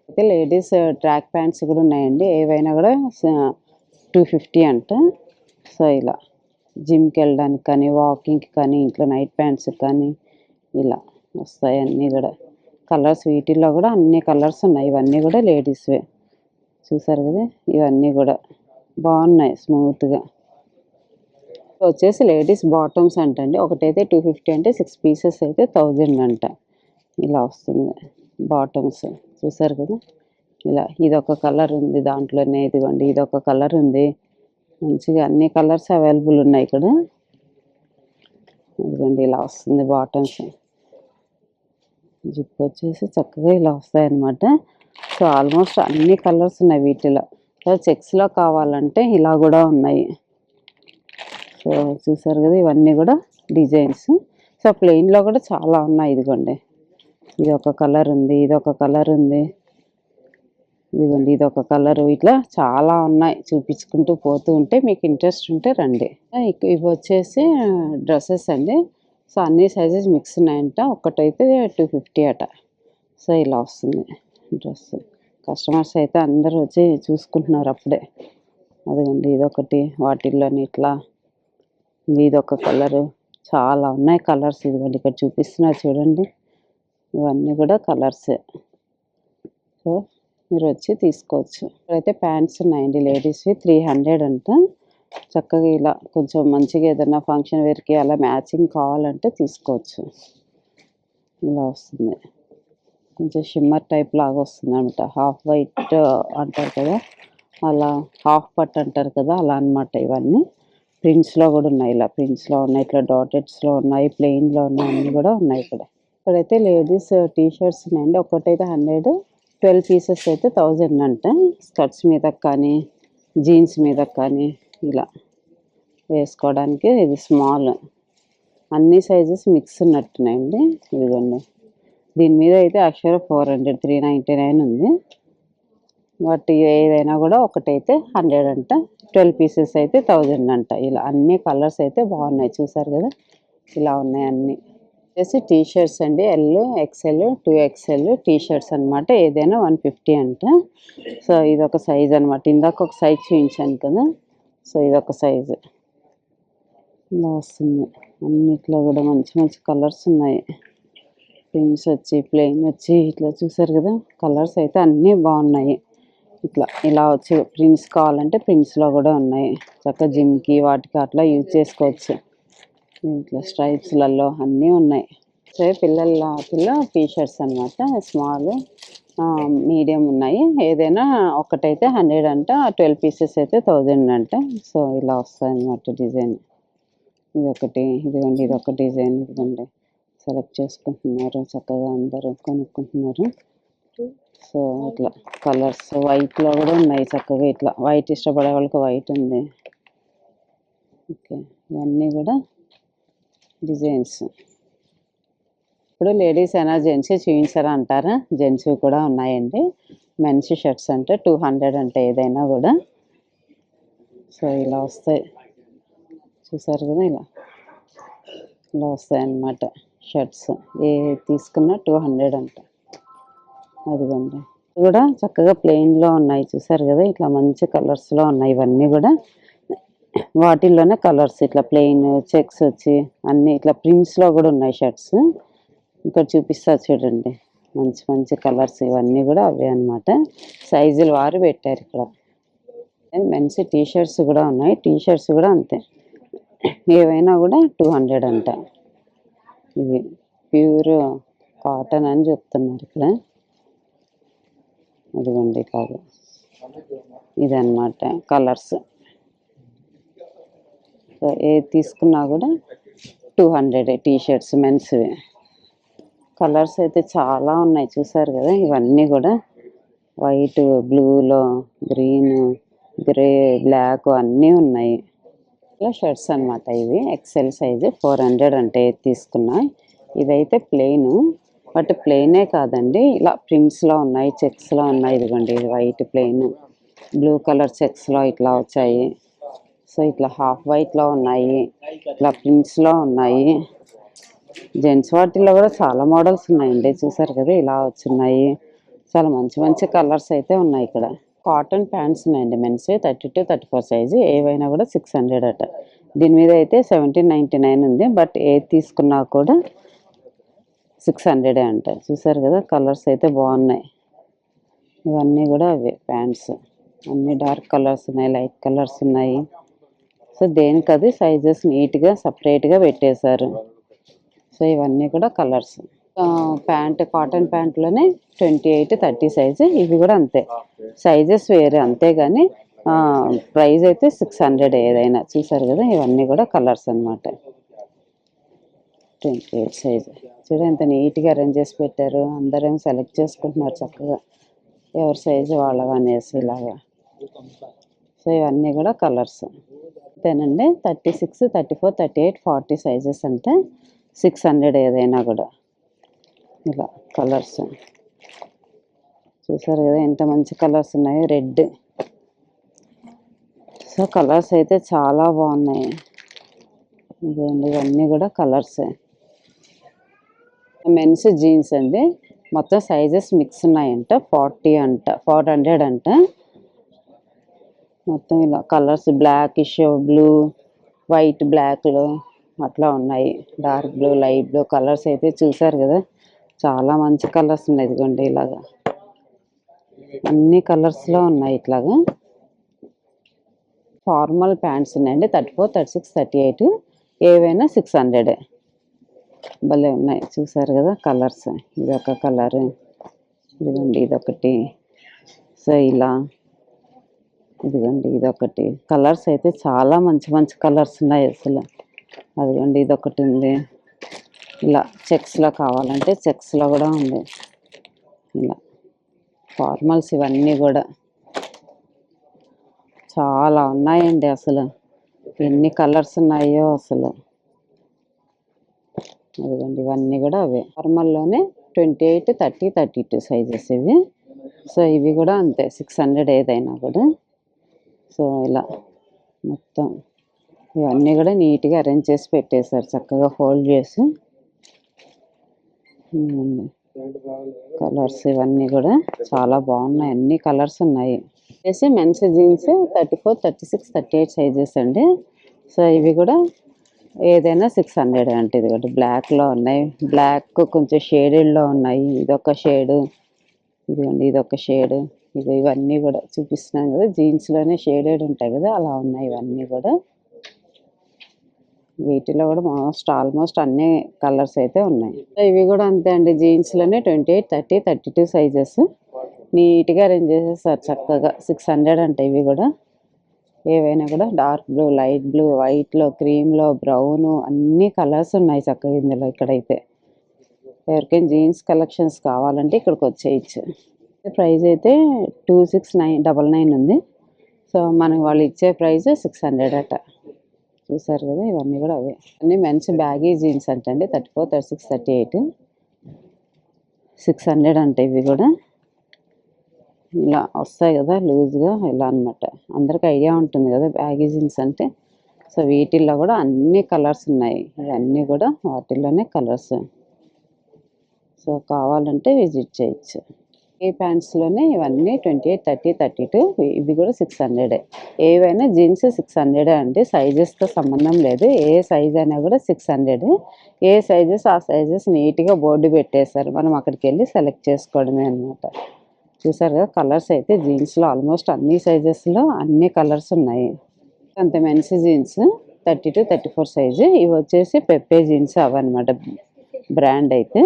Speaker 2: అయితే లేడీస్ ట్రాక్ ప్యాంట్స్ కూడా ఉన్నాయండి. ఏవైనా కూడా 250 అంట. సో ఇలా జిమ్కి వెళ్ళడానికి కానీ, వాకింగ్కి కానీ, ఇంట్లో నైట్ ప్యాంట్స్ కానీ ఇలా వస్తాయి అన్నీ కూడా. కలర్స్ వీటిల్లో కూడా అన్ని కలర్స్ ఉన్నాయి. ఇవన్నీ కూడా లేడీస్వే. చూసారు కదా, ఇవన్నీ కూడా బాగున్నాయి స్మూత్గా. వచ్చేసి లేడీస్ బాటమ్స్ అంటండి. ఒకటైతే 250 అంటే 6 పీసెస్ అయితే 1000 అంట. ఇలా వస్తుంది బాటమ్స్. చూసారు కదా, ఇలా ఇదొక కలర్ ఉంది దాంట్లోనే. ఇదిగోండి ఇదొక కలర్ ఉంది. మంచిగా అన్ని కలర్స్ అవైలబుల్ ఉన్నాయి ఇక్కడ. ఇదిగోండి ఇలా వస్తుంది బాటమ్స్. జిప్ వచ్చేసి చక్కగా ఇలా వస్తాయి అన్నమాట. సో ఆల్మోస్ట్ అన్ని కలర్స్ ఉన్నాయి వీటిలో. సో చెక్స్లో కావాలంటే ఇలా కూడా ఉన్నాయి. సో చూసారు కదా, ఇవన్నీ కూడా డిజైన్స్. సో ప్లెయిన్లో కూడా చాలా ఉన్నాయి. ఇదిగోండి ఇది ఒక కలర్ ఉంది, ఇదొక కలర్ ఉంది, ఇదిగోండి ఇదొక కలరు. ఇట్లా చాలా ఉన్నాయి. చూపించుకుంటూ పోతూ ఉంటే మీకు ఇంట్రెస్ట్ ఉంటే రండి. ఇవి వచ్చేసి డ్రెస్సెస్ అండి. సో అన్ని సైజెస్ మిక్స్ ఉన్నాయంట. ఒకటైతే 250 అట. సో ఇలా వస్తుంది డ్రెస్. కస్టమర్స్ అయితే అందరూ వచ్చి చూసుకుంటున్నారు అప్పుడే. అదిగోండి ఇదొకటి, వాటిల్లోని ఇట్లా ఇదొక కలరు. చాలా ఉన్నాయి కలర్స్. ఇదిగోండి ఇక్కడ చూపిస్తున్నారు చూడండి. ఇవన్నీ కూడా కలర్సే. సో మీరు వచ్చి తీసుకోవచ్చు. ఇక్కడైతే ప్యాంట్స్ ఉన్నాయండి లేడీస్వి 300 అంట. చక్కగా ఇలా కొంచెం మంచిగా ఏదైనా ఫంక్షన్ వేర్కి అలా మ్యాచింగ్ కావాలంటే తీసుకోవచ్చు. ఇలా వస్తుంది, కొంచెం షిమ్మర్ టైప్ లాగా వస్తుంది అనమాట. హాఫ్ వైట్ అంటారు కదా, అలా హాఫ్ పట్ అంటారు కదా, అలా అనమాట. ఇవన్నీ ప్రింట్స్లో కూడా ఉన్నాయి, ఇలా ప్రింట్స్లో ఉన్నాయి, ఇట్లా డాటెడ్స్లో ఉన్నాయి, ప్లెయిన్లో ఉన్నాయి, అన్నీ కూడా ఉన్నాయి ఇక్కడ. ఇక్కడైతే లేడీస్ టీ షర్ట్స్ ఉన్నాయండి. ఒక్కటైతే 100, 12 పీసెస్ అయితే 1000 అంట. స్కర్ట్స్ మీద కానీ జీన్స్ మీద కానీ ఇలా వేసుకోవడానికి. ఇది స్మాల్, అన్ని సైజెస్ మిక్స్ ఉన్నట్టున్నాయండి. ఇదిగోండి, దీని మీద అయితే అక్షర 400, 399 ఉంది. బట్ ఏదైనా కూడా ఒకటైతే 100 అంట, 12 పీసెస్ అయితే 1000 అంట. ఇలా అన్ని కలర్స్ అయితే బాగున్నాయి, చూసారు కదా, ఇలా ఉన్నాయి అన్నీ. వచ్చేసి టీ షర్ట్స్ అండి, L, XL, 2XL T shirts అనమాట. ఏదైనా 150 అంట. సో ఇదొక సైజ్ అనమాట. ఇందాక ఒక సైజ్ చూపించాను కదా, సో ఇదొక సైజు. ఇలా వస్తుంది. అన్నిట్లో కూడా మంచి మంచి కలర్స్ ఉన్నాయి. ప్రింట్స్ వచ్చి, ప్లెయిన్ వచ్చి, ఇట్లా చూసారు కదా, కలర్స్ అయితే అన్నీ బాగున్నాయి. ఇట్లా ఇలా వచ్చి ప్రింట్స్ కావాలంటే ప్రింట్స్లో కూడా ఉన్నాయి. చక్కగా జిమ్కి వాటికి అట్లా యూజ్ చేసుకోవచ్చు. ఇట్లా స్ట్రైప్స్లలో అన్నీ ఉన్నాయి. సో పిల్ల టీ షర్ట్స్ అనమాట. స్మాల్, మీడియం ఉన్నాయి. ఏదైనా ఒకటైతే 100 అంట, 12 పీసెస్ అయితే 1000 అంట. సో ఇలా వస్తాయి అన్నమాట డిజైన్. ఇదొకటి, ఇదిగోండి ఇదొక డిజైన్. ఇదిగోండి సెలెక్ట్ చేసుకుంటున్నారు, చక్కగా అందరూ కొనుక్కుంటున్నారు. సో ఇట్లా కలర్స్ వైట్లో కూడా ఉన్నాయి చక్కగా. ఇట్లా వైట్ ఇష్టపడే వాళ్ళకి వైట్ ఉంది. ఓకే, ఇవన్నీ కూడా డిజైన్స్. ఇప్పుడు లేడీస్ అయినా జెంట్స్ చూపించారా అంటారా, జెంట్స్ కూడా ఉన్నాయండి. మెన్స్ షర్ట్స్ అంటే 200 అంటే ఏదైనా కూడా. సో ఇలా వస్తాయి, చూసారు కదా, ఇలా ఇలా వస్తాయి అన్నమాట షర్ట్స్. ఏ తీసుకున్నా 200 అంట. అదిగోండి, కూడా చక్కగా ప్లెయిన్లో ఉన్నాయి, చూసారు కదా, ఇట్లా మంచి కలర్స్లో ఉన్నాయి. ఇవన్నీ కూడా వాటిల్లోనే కలర్స్, ఇట్లా ప్లెయిన్ చెక్స్ వచ్చి అన్నీ ఇట్లా ప్రింట్స్లో కూడా ఉన్నాయి షర్ట్స్. ఇక్కడ చూపిస్తా చూడండి, మంచి మంచి కలర్స్. ఇవన్నీ కూడా అవే అనమాట. సైజులు వారు పెట్టారు ఇక్కడ. మెన్స్ టీ షర్ట్స్ కూడా ఉన్నాయి. టీ షర్ట్స్ కూడా అంతే, ఏవైనా కూడా 200 అంట. ఇవి ప్యూర్ కాటన్ అని చెప్తున్నారు ఇక్కడ. అదిగోండి కాదు, ఇదన్నమాట కలర్స్. సో ఏది తీసుకున్నా కూడా 200 టీ షర్ట్స్ మెన్స్వి. కలర్స్ అయితే చాలా ఉన్నాయి, చూసారు కదా. ఇవన్నీ కూడా వైట్, బ్లూలో, గ్రీన్, గ్రే, బ్లాక్ అన్నీ ఉన్నాయి. ఇలా షర్ట్స్ అనమాట. ఇవి ఎక్సెల్ సైజు 400 అంటే ఏది తీసుకున్నా. ఇదైతే ప్లెయిన్, బట్ ప్లెయినే కాదండి, ఇలా ప్రింట్స్లో ఉన్నాయి, చెక్స్లో ఉన్నాయి. ఇదిగోండి ఇది వైట్ ప్లెయిన్, బ్లూ కలర్ చెక్స్లో ఇట్లా వచ్చాయి. సో ఇట్లా హాఫ్ వైట్లో ఉన్నాయి, ఇట్లా ప్రింట్స్లో ఉన్నాయి. జెంట్స్ వాటిల్లో కూడా చాలా మోడల్స్ ఉన్నాయండి, చూసారు కదా, ఇలా వచ్చున్నాయి. చాలా మంచి మంచి కలర్స్ అయితే ఉన్నాయి ఇక్కడ. కాటన్ ప్యాంట్స్ ఉన్నాయండి మెన్స్ 32, 34 సైజు. ఏవైనా కూడా 600 అట. దీని మీద అయితే 1799 ఉంది, బట్ ఏది తీసుకున్నా కూడా 600 అంట. చూసారు కదా, కలర్స్ అయితే బాగున్నాయి. ఇవన్నీ కూడా అవే ప్యాంట్స్. అన్ని డార్క్ కలర్స్ ఉన్నాయి, లైట్ కలర్స్ ఉన్నాయి. సో దేనికి అది సైజెస్ నీట్గా సపరేట్గా పెట్టేశారు. సో ఇవన్నీ కూడా కలర్స్. ప్యాంట్, కాటన్ ప్యాంట్లోనే 28, 30 సైజు. ఇవి కూడా అంతే, సైజెస్ వేరే అంతే, కానీ ప్రైస్ అయితే 600 ఏదైనా. చూసారు కదా, ఇవన్నీ కూడా కలర్స్ అనమాట. 28 సైజు. చూడండి ఎంత నీట్గా అరేంజ్ చేసి పెట్టారు. అందరం సెలెక్ట్ చేసుకుంటున్నారు చక్కగా, ఎవరి సైజు వాళ్ళగా అనేసి ఇలాగా. సో ఇవన్నీ కూడా కలర్స్ అంతేనండి. 36, 34, 38, 40 సైజెస్ అంటే 600 ఏదైనా కూడా. ఇలా కలర్స్ చూసారు కదా, ఎంత మంచి కలర్స్ ఉన్నాయి. రెడ్. సో కలర్స్ అయితే చాలా బాగున్నాయి. ఇదండి, ఇవన్నీ కూడా కలర్స్. మెన్స్ జీన్స్ అండి, మొత్తం సైజెస్ మిక్స్ ఉన్నాయంట. 40 అంట, 400 అంట. మొత్తం ఇలా కలర్స్ బ్లాకిష్, బ్లూ, వైట్, బ్లాక్లో అట్లా ఉన్నాయి. Dark blue, light blue colours అయితే చూసారు కదా, చాలా మంచి కలర్స్ ఉన్నాయి. ఇదిగోండి ఇలాగా అన్ని కలర్స్లో ఉన్నాయి. ఇట్లాగా ఫార్మల్ ప్యాంట్స్ ఉన్నాయండి. 34, 36, 38 ఏవైనా 600. భలే ఉన్నాయి చూసారు కదా కలర్స్. ఇది ఒక కలర్, ఇదిగోండి ఇదొకటి. సో ఇలా ఇదిగోండి ఇదొకటి. కలర్స్ అయితే చాలా మంచి మంచి కలర్స్ ఉన్నాయి అసలు. అదిగోండి ఇదొకటి ఉంది. ఇలా చెక్స్లో కావాలంటే చెక్స్లో కూడా ఉంది. ఇలా ఫార్మల్స్ ఇవన్నీ కూడా చాలా ఉన్నాయండి. అసలు ఎన్ని కలర్స్ ఉన్నాయో అసలు. అదిగోండి ఇవన్నీ కూడా అవే ఫార్మల్లోనే 28, 30, 32 సైజెస్ ఇవి. సో ఇవి కూడా అంతే 600 ఏదైనా కూడా. సో ఇలా మొత్తం ఇవన్నీ కూడా నీట్గా అరేంజ్ చేసి పెట్టేశారు, చక్కగా ఫోల్డ్ చేసి. కలర్స్ ఇవన్నీ కూడా చాలా బాగున్నాయి, అన్ని కలర్స్ ఉన్నాయి. వచ్చేసి మెన్స్ జీన్స్ 34, 36, 38 సైజెస్ అండి. సో ఇవి కూడా ఏదైనా 600 అంటే. ఇది ఒకటి బ్లాక్లో ఉన్నాయి, బ్లాక్ కొంచెం షేడెడ్లో ఉన్నాయి. ఇదొక షేడు, ఇదిగోండి ఇదొక షేడు. ఇవన్నీ కూడా చూపిస్తున్నాను కదా, జీన్స్లోనే షేడెడ్ ఉంటాయి కదా, అలా ఉన్నాయి ఇవన్నీ కూడా. వీటిలో కూడా ఆల్మోస్ట్ అన్ని కలర్స్ అయితే ఉన్నాయి. ఇవి కూడా అంతే అండి, జీన్స్లోనే 28, 30, 32 సైజెస్ నీట్గా అరేంజ్ చేసేసారు చక్కగా. 600 అంటే. ఇవి కూడా ఏవైనా కూడా డార్క్ బ్లూ, లైట్ బ్లూ, వైట్లో, క్రీమ్లో, బ్రౌను అన్ని కలర్స్ ఉన్నాయి చక్కగా ఇందులో. ఇక్కడైతే ఎవరికైనా జీన్స్ కలెక్షన్స్ కావాలంటే ఇక్కడికి వచ్చేయచ్చు. ప్రైస్ అయితే 26,999 ఉంది. సో మనకి వాళ్ళు ఇచ్చే ప్రైస్ 600 అట. చూసారు కదా, ఇవన్నీ కూడా అవే. అన్నీ మెన్స్ బ్యాగీ జీన్స్ అంటండి. 34, 36, 38 600 అంటే. ఇవి కూడా ఇలా వస్తాయి కదా లూజ్గా, ఇలా అనమాట. అందరికి ఐడియా ఉంటుంది కదా బ్యాగీ జీన్స్ అంటే. సో వీటిల్లో కూడా అన్ని కలర్స్ ఉన్నాయి. ఇవన్నీ కూడా వాటిల్లోనే కలర్స్. సో కావాలంటే విజిట్ చేయొచ్చు. ఈ ప్యాంట్స్లోనే ఇవన్నీ 28, 30, 32 ఇవి కూడా 600. ఏవైనా జీన్స్ 600 అండి, సైజెస్తో సంబంధం లేదు. ఏ సైజ్ అయినా కూడా 600. ఏ సైజెస్ ఆ సైజెస్ నీట్గా బోర్డు పెట్టేశారు, మనం అక్కడికి వెళ్ళి సెలెక్ట్ చేసుకోవడమే అనమాట. చూసారు కదా కలర్స్ అయితే జీన్స్లో ఆల్మోస్ట్ అన్ని సైజెస్లో అన్ని కలర్స్ ఉన్నాయి. అంతే మెన్స్ జీన్స్ 32, 34 సైజు. ఇవి వచ్చేసి పెప్పే జీన్స్ అవన్నమాట. బ్రాండ్ అయితే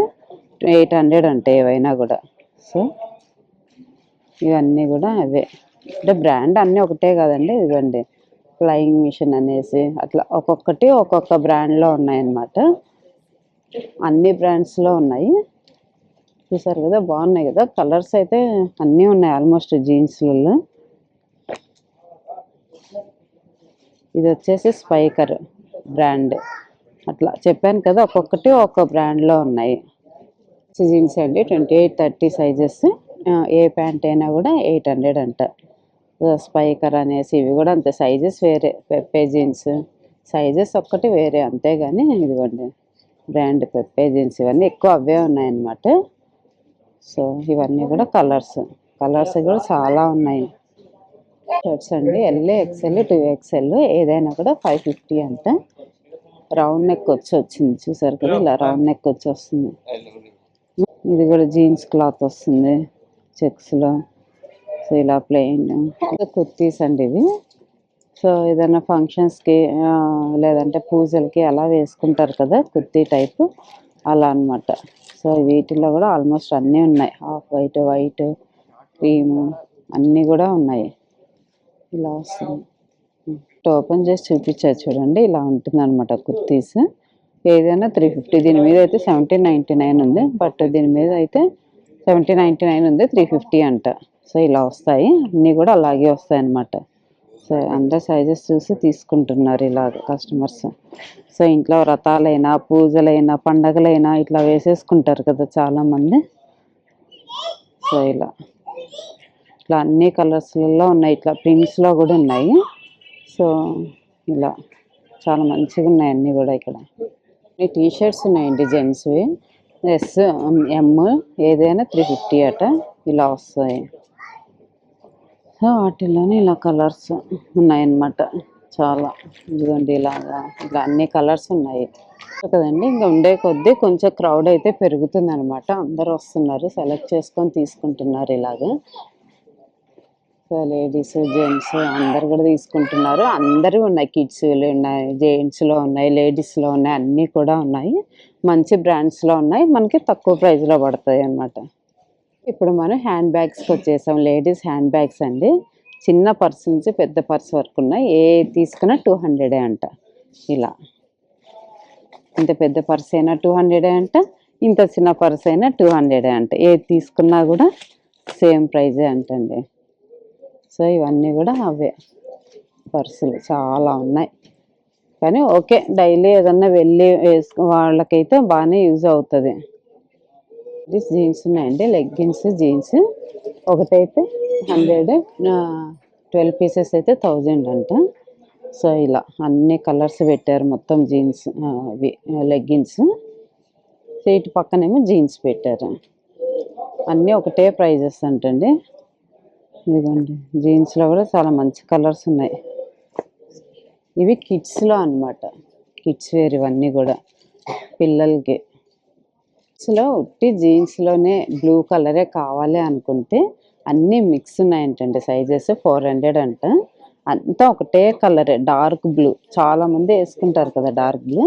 Speaker 2: 800 అంటే ఏవైనా కూడా. సో ఇవన్నీ కూడా అవే అంటే బ్రాండ్ అన్నీ ఒకటే కదండి. ఇదిగోండి ఫ్లయింగ్ మిషన్ అనేసి అట్లా ఒక్కొక్కటి ఒక్కొక్క బ్రాండ్లో ఉన్నాయన్నమాట. అన్ని బ్రాండ్స్లో ఉన్నాయి. చూసారు కదా బాగున్నాయి కదా కలర్స్ అయితే అన్నీ ఉన్నాయి ఆల్మోస్ట్ జీన్స్లలో. ఇది వచ్చేసి స్పైకర్ బ్రాండ్. అట్లా చెప్పాను కదా, ఒక్కొక్కటి ఒక్కొక్క బ్రాండ్లో ఉన్నాయి. జీన్స్ అండి 28, 30 సైజెస్. ఏ ప్యాంట్ అయినా కూడా 800 అంట. స్పైకర్ అనేసి ఇవి కూడా అంతే, సైజెస్ వేరే. పెప్పే జీన్స్ సైజెస్ ఒక్కటి వేరే అంతేగాని. ఇదిగోండి బ్రాండ్ పెప్పే జీన్స్, ఇవన్నీ ఎక్కువ అవే ఉన్నాయన్నమాట. సో ఇవన్నీ కూడా కలర్స్ కూడా చాలా ఉన్నాయి. షర్ట్స్ అండి ఎల్, ఎక్స్ఎల్, 2XL ఏదైనా కూడా 550 అంట. రౌండ్ నెక్ వచ్చింది చూసారు కదా, ఇలా రౌండ్ నెక్ వస్తుంది. ఇది కూడా జీన్స్ క్లాత్ వస్తుంది చెక్స్లో. సో ఇలా ప్లెయిన్ కుర్తీస్ అండి ఇవి. సో ఏదైనా ఫంక్షన్స్కి లేదంటే పూజలకి అలా వేసుకుంటారు కదా కుర్తీ టైపు, అలా అనమాట. సో వీటిల్లో కూడా ఆల్మోస్ట్ అన్నీ ఉన్నాయి. హాఫ్ వైట్, వైట్, క్రీము అన్నీ కూడా ఉన్నాయి. ఇలా వస్తుంది. ఓపెన్ చేసి చూపించారు చూడండి, ఇలా ఉంటుంది అనమాట కుర్తీస్. ఏదైనా 350. దీని మీద అయితే 1799 ఉంది, బట్ దీని మీద అయితే 1799 ఉంది, 350 అంట. సో ఇలా వస్తాయి అన్నీ కూడా, అలాగే వస్తాయి అన్నమాట. సో అందరు సైజెస్ చూసి తీసుకుంటున్నారు ఇలాగ కస్టమర్స్. సో ఇంట్లో వ్రతాలైనా, పూజలైనా, పండగలైనా ఇట్లా వేసేసుకుంటారు కదా చాలామంది. సో ఇలా అన్ని కలర్స్లలో ఉన్నాయి, ఇట్లా ప్రింట్స్లో కూడా ఉన్నాయి. సో ఇలా చాలా మంచిగా ఉన్నాయి అన్నీ కూడా. ఇక్కడ టీ షర్ట్స్ ఉన్నాయండి జెంట్స్వి, ఎస్, ఎమ్ ఏదైనా 350 అట. ఇలా వస్తాయి. సో వాటిల్లోనే ఇలా కలర్స్ ఉన్నాయన్నమాట. చాలా ఇదిగోండి ఇలాగా ఇలా అన్ని కలర్స్ ఉన్నాయి కదండి. ఇంకా ఉండే కొద్దీ కొంచెం క్రౌడ్ అయితే పెరుగుతుంది అనమాట. అందరూ వస్తున్నారు, సెలెక్ట్ చేసుకొని తీసుకుంటున్నారు ఇలాగా. సో లేడీస్ జెంట్స్ అందరు కూడా తీసుకుంటున్నారు. అందరూ ఉన్నాయి, కిడ్స్లో ఉన్నాయి, జెంట్స్లో ఉన్నాయి, లేడీస్లో ఉన్నాయి, అన్నీ కూడా ఉన్నాయి. మంచి బ్రాండ్స్లో ఉన్నాయి, మనకి తక్కువ ప్రైస్లో పడతాయి అన్నమాట. ఇప్పుడు మనం హ్యాండ్ బ్యాగ్స్కి వచ్చేసాం. లేడీస్ హ్యాండ్ బ్యాగ్స్ అండి. చిన్న పర్స్ నుంచి పెద్ద పర్స్ వరకు ఉన్నాయి. ఏ తీసుకున్నా 200 అంట. ఇలా ఇంత పెద్ద పర్స్ అయినా 200 అంట, ఇంత చిన్న పర్స్ అయినా 200 అంట. ఏది తీసుకున్నా కూడా సేమ్ ప్రైజే అంటండి. సో ఇవన్నీ కూడా అవే పర్సులు చాలా ఉన్నాయి. కానీ ఓకే, డైలీ ఏదన్నా వెళ్ళి వేసుకో వాళ్ళకైతే బాగానే యూజ్ అవుతుంది. జీన్స్ ఉన్నాయండి, లెగ్గిన్స్ జీన్స్. ఒకటైతే 100, 12 పీసెస్ అయితే 1000 అంట. సో ఇలా అన్ని కలర్స్ పెట్టారు మొత్తం జీన్స్ అవి లెగ్గిన్స్. ఇటు పక్కనేమో జీన్స్ పెట్టారు. అన్నీ ఒకటే ప్రైజెస్ అంటండి. ఇదిగోండి జీన్స్లో కూడా చాలా మంచి కలర్స్ ఉన్నాయి. ఇవి కిడ్స్లో అన్నమాట, కిడ్స్ వేర్ ఇవన్నీ కూడా పిల్లలకి. కిడ్స్లో ఉట్టి జీన్స్లోనే బ్లూ కలరే కావాలి అనుకుంటే అన్నీ మిక్స్ ఉన్నాయంటండి. సైజెస్ 400 అంట. అంతా ఒకటే కలరే, డార్క్ బ్లూ. చాలామంది వేసుకుంటారు కదా డార్క్ బ్లూ.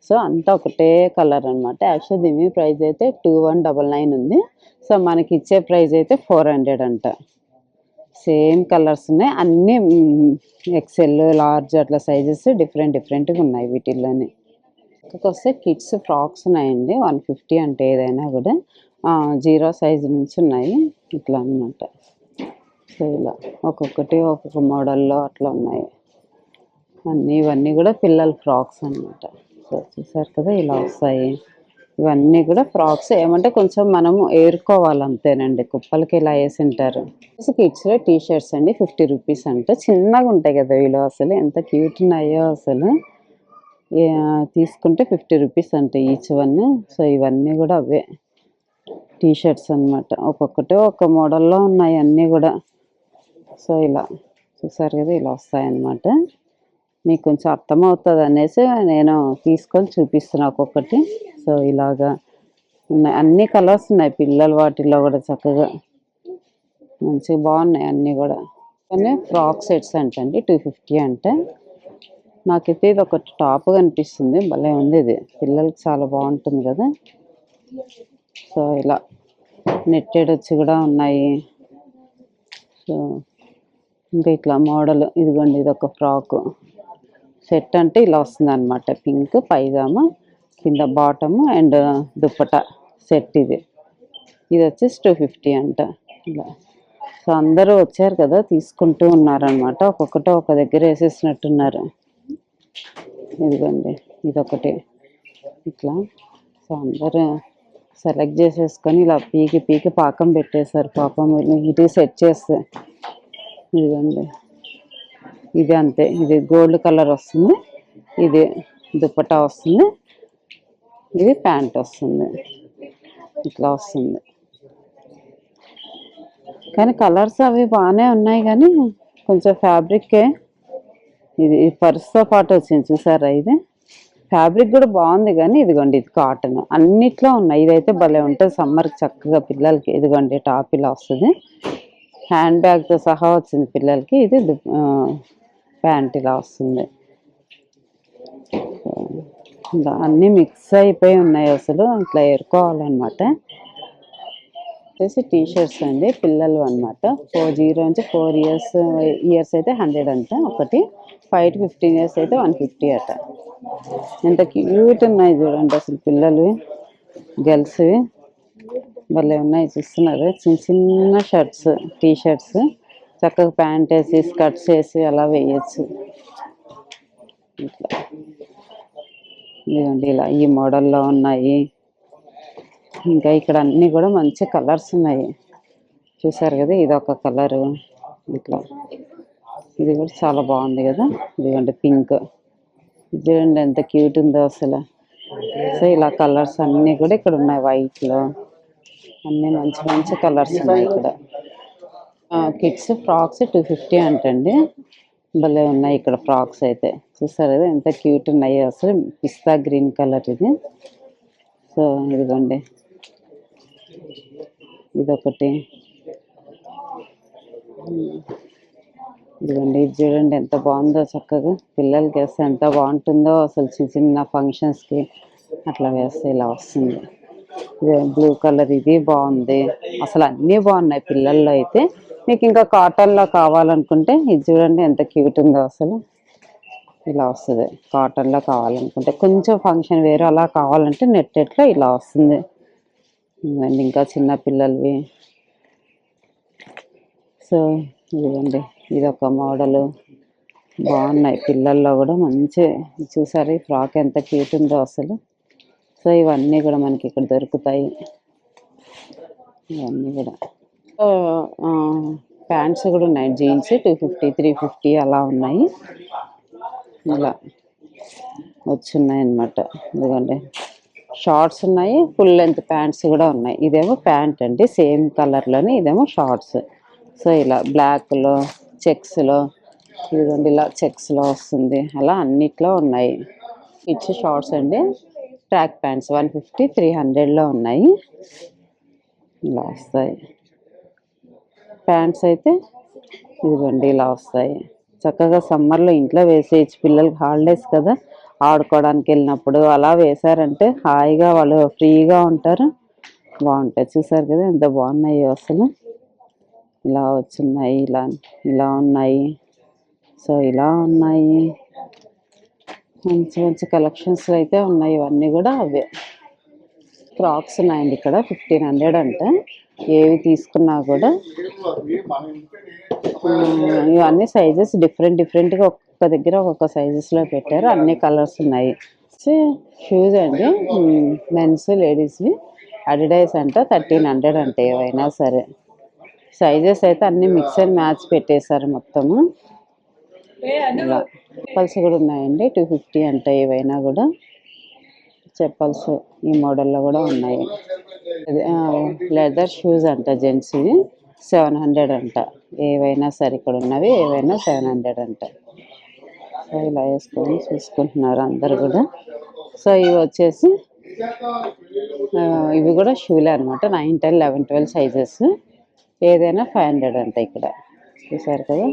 Speaker 2: సో అంతా ఒకటే కలర్ అనమాట. యాక్చువల్ దీని ప్రైస్ అయితే 2199 ఉంది. సో మనకి ఇచ్చే ప్రైస్ అయితే 400 అంట. సేమ్ కలర్స్ ఉన్నాయి అన్నీ. ఎక్సెల్, లార్జ్ అట్లా సైజెస్ డిఫరెంట్గా ఉన్నాయి వీటిల్లోనే. వస్తే కిడ్స్ ఫ్రాక్స్ ఉన్నాయండి. 150 అంటే ఏదైనా కూడా 0 సైజు నుంచి ఉన్నాయి ఇట్లా అన్నమాట. సో ఇలా ఒక్కొక్కటి ఒక్కొక్క మోడల్లో అట్లా ఉన్నాయి అన్నీ. ఇవన్నీ కూడా పిల్లల ఫ్రాక్స్ అన్నమాట. సో చూసారు కదా ఇలా వస్తాయి. ఇవన్నీ కూడా ఫ్రాక్స్. ఏమంటే కొంచెం మనము ఏరుకోవాలి అంతేనండి, కుప్పలకి ఇలా వేసి ఉంటారు. కిడ్స్లో టీ షర్ట్స్ అండి 50 రూపీస్ అంట. చిన్నగా ఉంటాయి కదా వీళ్ళు, అసలు ఎంత క్యూట్ ఉన్నాయో అసలు. తీసుకుంటే 50 రూపీస్ అంట ఈచ్ వన్. సో ఇవన్నీ కూడా అవే టీ షర్ట్స్ అనమాట. ఒక్కొక్కటి ఒక మోడల్లో ఉన్నాయి అన్నీ కూడా. సో ఇలా చూసారు కదా ఇలా వస్తాయన్నమాట. మీకు కొంచెం అర్థమవుతుంది అనేసి నేను తీసుకొని చూపిస్తున్నా ఒక్కొక్కటి. సో ఇలాగా ఉన్నాయి, అన్ని కలర్స్ ఉన్నాయి పిల్లల వాటిల్లో కూడా చక్కగా మంచిగా బాగున్నాయి అన్నీ కూడా. కానీ ఫ్రాక్ సెట్స్ అంటండి 250 అంటే. నాకైతే ఇది ఒక టాప్ కనిపిస్తుంది, భలే ఉంది ఇది, పిల్లలకి చాలా బాగుంటుంది కదా. సో ఇలా నెట్టెడ్ వచ్చి కూడా ఉన్నాయి. సో ఇంకా ఇట్లా మోడల్ ఇదిగోండి, ఇది ఒక ఫ్రాక్ సెట్ అంటే ఇలా వస్తుంది అనమాట. పింక్ పైజామా, కింద బాటము అండ్ దుప్పట సెట్. ఇది వచ్చేసి 250 అంట ఇలా. సో అందరూ వచ్చారు కదా, తీసుకుంటూ ఉన్నారనమాట. ఒక్కొక్కటి ఒక దగ్గర వేసేసినట్టున్నారు. ఇదిగోండి ఇదొకటి ఇట్లా. సో అందరూ సెలెక్ట్ చేసేసుకొని ఇలా పీకి పాకం పెట్టేశారు పాపం. ఇది సెట్ చేస్తే ఇదిగోండి ఇది అంతే. ఇది గోల్డ్ కలర్ వస్తుంది, ఇది దుప్పటా వస్తుంది, ఇది ప్యాంట్ వస్తుంది, ఇట్లా వస్తుంది. కానీ కలర్స్ అవి బాగానే ఉన్నాయి కానీ కొంచెం ఫ్యాబ్రిక్కే. ఇది పర్స్తో పాటు వచ్చింది చూసారా, ఇది ఫ్యాబ్రిక్ కూడా బాగుంది. కానీ ఇదిగోండి ఇది కాటన్, అన్నిట్లో ఉన్నాయి. ఇదైతే భలే ఉంటుంది సమ్మర్కి చక్కగా పిల్లలకి. ఇదిగోండి టాప్ ఇలా వస్తుంది, హ్యాండ్ బ్యాగ్తో సహా వచ్చింది పిల్లలకి. ఇది ప్యాంట్ ఇలా వస్తుంది. ఇంకా అన్నీ మిక్స్ అయిపోయి ఉన్నాయి అసలు, ఇట్లా ఏరుకోవాలన్నమాట. వచ్చేసి టీ షర్ట్స్ అండి పిల్లలు అనమాట. 0 నుంచి 4 ఇయర్స్ అయితే 100 అంట ఒకటి. 5 to 15 ఇయర్స్ అయితే 150 అట. ఎంత క్యూట్ ఉన్నాయి చూడండి అసలు పిల్లలు, గర్ల్స్వి భలే ఉన్నాయి. చూస్తున్నారు చిన్న షర్ట్స్, టీ షర్ట్స్ చక్కగా ప్యాంట్ వేసి స్కర్ట్స్ వేసి అలా వేయచ్చు. ఇట్లా ఇదిగోండి ఇలా ఈ మోడల్లో ఉన్నాయి. ఇంకా ఇక్కడ అన్నీ కూడా మంచి కలర్స్ ఉన్నాయి చూసారు కదా. ఇది ఒక కలరు ఇట్లా, ఇది కూడా చాలా బాగుంది కదా. ఇదిగోండి పింక్, చూడండి ఎంత క్యూట్ ఉందో అసలు. సో ఇలా కలర్స్ అన్నీ కూడా ఇక్కడ ఉన్నాయి. వైట్లో అన్నీ మంచి కలర్స్ ఉన్నాయి ఇక్కడ. కిడ్స్ ఫ్రాక్స్ 250 అంటండి. భలే ఉన్నాయి ఇక్కడ ఫ్రాక్స్ అయితే. చూసారు కదా ఎంత క్యూట్ ఉన్నాయి అసలు. పిస్తా గ్రీన్ కలర్ ఇది. సో ఇదిగోండి, ఇదొకటి. ఇదిగోండి, ఇది చూడండి ఎంత బాగుందో. చక్కగా పిల్లలకి వేస్తే ఎంత బాగుంటుందో అసలు. చిన్న చిన్న ఫంక్షన్స్కి అట్లా వేస్తే ఇలా వస్తుంది. ఇది బ్లూ కలర్, ఇది బాగుంది. అసలు అన్నీ బాగున్నాయి పిల్లల్లో అయితే. మీకు ఇంకా కాటన్లో కావాలనుకుంటే ఇది చూడండి ఎంత క్యూట్ ఉందో అసలు. ఇలా వస్తుంది కాటన్లో కావాలనుకుంటే. కొంచెం ఫంక్షన్ వేరు అలా కావాలంటే నెట్టెట్లో ఇలా వస్తుంది. ఇంకా చిన్న పిల్లలవి. సో ఇదిగోండి, ఇది ఒక మోడలు. బాగున్నాయి పిల్లల్లో కూడా మంచి. చూసారు ఈ ఫ్రాక్ ఎంత క్యూట్ ఉందో అసలు. సో ఇవన్నీ కూడా మనకి ఇక్కడ దొరుకుతాయి. ఇవన్నీ కూడా ప్యాంట్స్ కూడా ఉన్నాయి. జీన్స్ 250, 350 అలా ఉన్నాయి. ఇలా వచ్చున్నాయి అన్నమాట. ఎందుకంటే షార్ట్స్ ఉన్నాయి, ఫుల్ లెంత్ ప్యాంట్స్ కూడా ఉన్నాయి. ఇదేమో ప్యాంట్ అండి, సేమ్ కలర్లోనే. ఇదేమో షార్ట్స్. సో ఇలా బ్లాక్లో, చెక్స్లో, ఇదిగోండి ఇలా చెక్స్లో వస్తుంది. అలా అన్నిట్లో ఉన్నాయి. ఇచ్చి షార్ట్స్ అండి, ట్రాక్ ప్యాంట్స్ 150, 300లో ఉన్నాయి. ఇలా వస్తాయి. ప్యాంట్స్ అయితే ఇదిగోండి ఇలా వస్తాయి. చక్కగా సమ్మర్లో ఇంట్లో వేసేయచ్చు. పిల్లలకి హాలిడేస్ కదా, ఆడుకోవడానికి వెళ్ళినప్పుడు అలా వేశారంటే హాయిగా వాళ్ళు ఫ్రీగా ఉంటారు. బాగుంటాయి. చూసారు కదా ఎంత బాగున్నాయి అసలు. ఇలా వచ్చున్నాయి, ఇలా ఇలా ఉన్నాయి. సో ఇలా ఉన్నాయి. మంచి మంచి కలెక్షన్స్ అయితే ఉన్నాయి. ఇవన్నీ కూడా అవే. ఫ్రాక్స్ ఉన్నాయండి ఇక్కడ 1500 అంట. ఏవి తీసుకున్నా కూడా. ఇవన్నీ సైజెస్ డిఫరెంట్ డిఫరెంట్గా ఒక్కొక్క దగ్గర ఒక్కొక్క సైజెస్లో పెట్టారు. అన్ని కలర్స్ ఉన్నాయి. షూస్ అండి, మెన్స్ లేడీస్వి. అడిడైస్ అంట 1300 అంట. ఏవైనా సరే సైజెస్ అయితే అన్ని మిక్స్ అండ్ మ్యాచ్ పెట్టేశారు మొత్తము. ఇలా చెప్పల్స్ కూడా ఉన్నాయండి 250 అంట. ఏవైనా కూడా చెప్పల్స్ ఈ మోడల్లో కూడా ఉన్నాయి. లెదర్ షూస్ అంట జెంట్స్వి 700 అంట. ఏవైనా సరే ఇక్కడ ఉన్నవి ఏవైనా 700 అంట. సో ఇలా వేసుకొని చూసుకుంటున్నారు అందరు కూడా. సో ఇవి వచ్చేసి ఇవి కూడా షూలే అనమాట. 9, 10, 11, 12 సైజెస్. ఏదైనా 500 అంట ఇక్కడ. చూసారు కదా,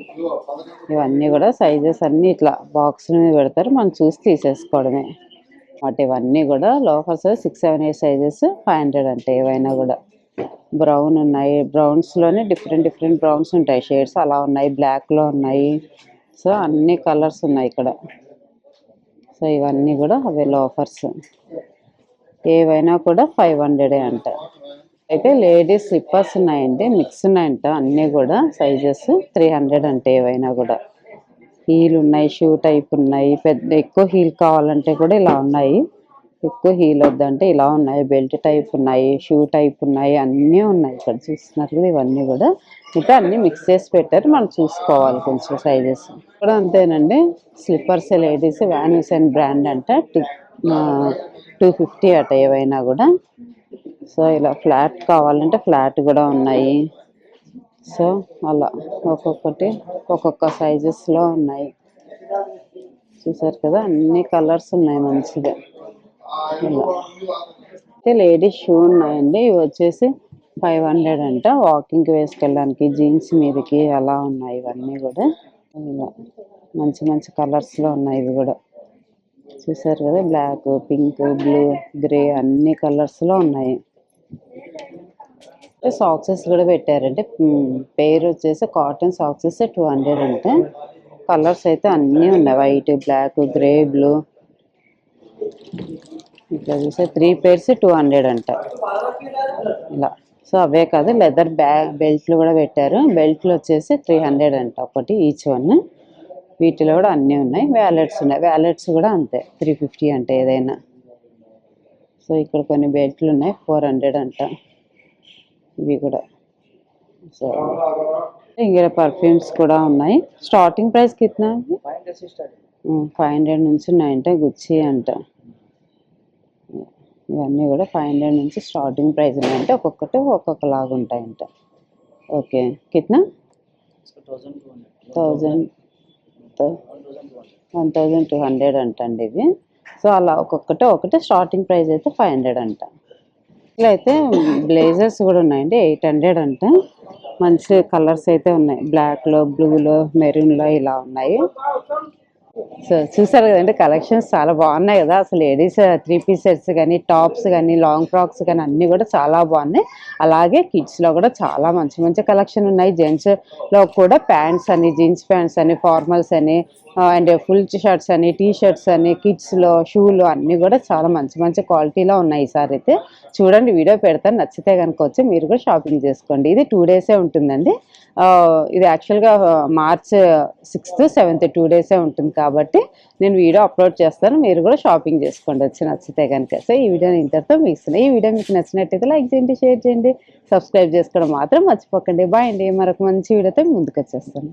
Speaker 2: ఇవన్నీ కూడా సైజెస్ అన్నీ ఇట్లా బాక్స్ మీద పెడతారు, మనం చూసి తీసేసుకోవడమే. వాటి ఇవన్నీ కూడా లోఫర్స్ 6, 7, 8 సైజెస్ 500 అంట. ఏవైనా కూడా బ్రౌన్ ఉన్నాయి. బ్రౌన్స్లోనే డిఫరెంట్ డిఫరెంట్ బ్రౌన్స్ ఉంటాయి, షేడ్స్ అలా ఉన్నాయి. బ్లాక్లో ఉన్నాయి. సో అన్ని కలర్స్ ఉన్నాయి ఇక్కడ. సో ఇవన్నీ కూడా అవే లోఫర్స్. ఏవైనా కూడా 500 అంట. అయితే లేడీస్ స్లిప్పర్స్ ఉన్నాయండి, మిక్స్ ఉన్నాయంట. అన్నీ కూడా సైజెస్ 300 అంట. ఏవైనా కూడా హీల్ ఉన్నాయి, షూ టైప్ ఉన్నాయి. పెద్ద ఎక్కువ హీల్ కావాలంటే కూడా ఇలా ఉన్నాయి. ఎక్కువ హీల్ వద్దంటే ఇలా ఉన్నాయి. బెల్ట్ టైప్ ఉన్నాయి, షూ టైప్ ఉన్నాయి, అన్నీ ఉన్నాయి ఇక్కడ. చూస్తున్నారు కదా, ఇవన్నీ కూడా ఇంకా అన్నీ మిక్స్ చేసి పెట్టారు, మనం చూసుకోవాలి కొంచెం సైజెస్ కూడా. అంతేనండి, స్లిప్పర్స్ లేడీస్ వ్యానిస్ అండ్ బ్రాండ్ అంట 250 అట. ఏవైనా కూడా. సో ఇలా ఫ్లాట్ కావాలంటే ఫ్లాట్ కూడా ఉన్నాయి. సో అలా ఒక్కొక్కటి ఒక్కొక్క సైజెస్లో ఉన్నాయి. చూసారు కదా, అన్ని కలర్స్ ఉన్నాయి మంచిగా. ఇలా అయితే లేడీస్ షూ ఉన్నాయండి. ఇవి వచ్చేసి 500 అంట. వాకింగ్కి వేసుకెళ్ళడానికి, జీన్స్ మీదకి అలా ఉన్నాయి. ఇవన్నీ కూడా ఇలా మంచి మంచి కలర్స్లో ఉన్నాయి. ఇవి కూడా చూసారు కదా, బ్లాక్, పింక్, బ్లూ, గ్రే అన్ని కలర్స్లో ఉన్నాయి. సాక్సెస్ కూడా పెట్టారంటే పేరు వచ్చేసి కాటన్ సాక్సెస్ 200 అంటే. కలర్స్ అయితే అన్నీ ఉన్నాయి. White, black, grey, blue. ఇట్లా చూసే 3 pairs 200 అంట. ఇలా. సో అవే కాదు, లెదర్ బెల్ట్లు కూడా పెట్టారు. బెల్ట్లు వచ్చేసి 300 అంట ఒకటి, ఈచ్ వన్. వీటిలో కూడా అన్నీ ఉన్నాయి. వ్యాలెట్స్ ఉన్నాయి. వ్యాలెట్స్ కూడా అంతే 350 అంట ఏదైనా. సో ఇక్కడ కొన్ని బెల్ట్లు ఉన్నాయి 400 అంట. ఇవి కూడా. సో ఇక్కడ పర్ఫ్యూమ్స్ కూడా ఉన్నాయి. స్టార్టింగ్ ప్రైస్ కిतना 500 నుంచి ఉన్నాయంట. గుచ్చి అంట. ఇవన్నీ కూడా 500 నుంచి స్టార్టింగ్ ప్రైస్ ఉన్నాయంటే. ఒక్కొక్కటి ఒక్కొక్కలాగా ఉంటాయంట. ఓకే, కిतना 1000 ఎంత 1200 అంటండి ఇవి. సో అలా ఒకటి స్టార్టింగ్ ప్రైస్ అయితే 500 అంట. ఇలా అయితే బ్లేజర్స్ కూడా ఉన్నాయండి, 800 అంట. మంచి కలర్స్ అయితే ఉన్నాయి, బ్లాక్లో, బ్లూలో, మెరూన్లో ఇలా ఉన్నాయి. సో చూసారు కదండి, కలెక్షన్స్ చాలా బాగున్నాయి కదా. అసలు లేడీస్ 3 పీస్ సెట్స్ కానీ, టాప్స్ కానీ, లాంగ్ ఫ్రాక్స్ కానీ అన్నీ కూడా చాలా బాగున్నాయి. అలాగే కిడ్స్లో కూడా చాలా మంచి మంచి కలెక్షన్ ఉన్నాయి. జెంట్స్లో కూడా ప్యాంట్స్ అని, జీన్స్ ప్యాంట్స్ అని, ఫార్మల్స్ అని, అండ్ ఫుల్ షర్ట్స్ అని, టీ షర్ట్స్ అని, కిడ్స్లో షూలు అన్నీ కూడా చాలా మంచి మంచి క్వాలిటీలో ఉన్నాయి. ఈసారి అయితే చూడండి, వీడియో పెడతాను, నచ్చితే కనుక వచ్చి మీరు కూడా షాపింగ్ చేసుకోండి. ఇది 2 డేసే ఉంటుందండి. ఇది యాక్చువల్గా మార్చ్ 6th 7th 2 డేసే ఉంటుంది కాబట్టి నేను వీడియో అప్లోడ్ చేస్తాను, మీరు కూడా షాపింగ్ చేసుకోండి వచ్చి నచ్చితే కనుక. సో ఈ వీడియోని ఇంతటితో ముగిస్తున్నాను. ఈ వీడియో మీకు నచ్చినట్టయితే లైక్ చేయండి, షేర్ చేయండి, సబ్స్క్రైబ్ చేసుకోవడం మాత్రం మర్చిపోకండి. బాయ్ అండి, మరొక మంచి వీడియోతో ముందుకు వచ్చేస్తాను.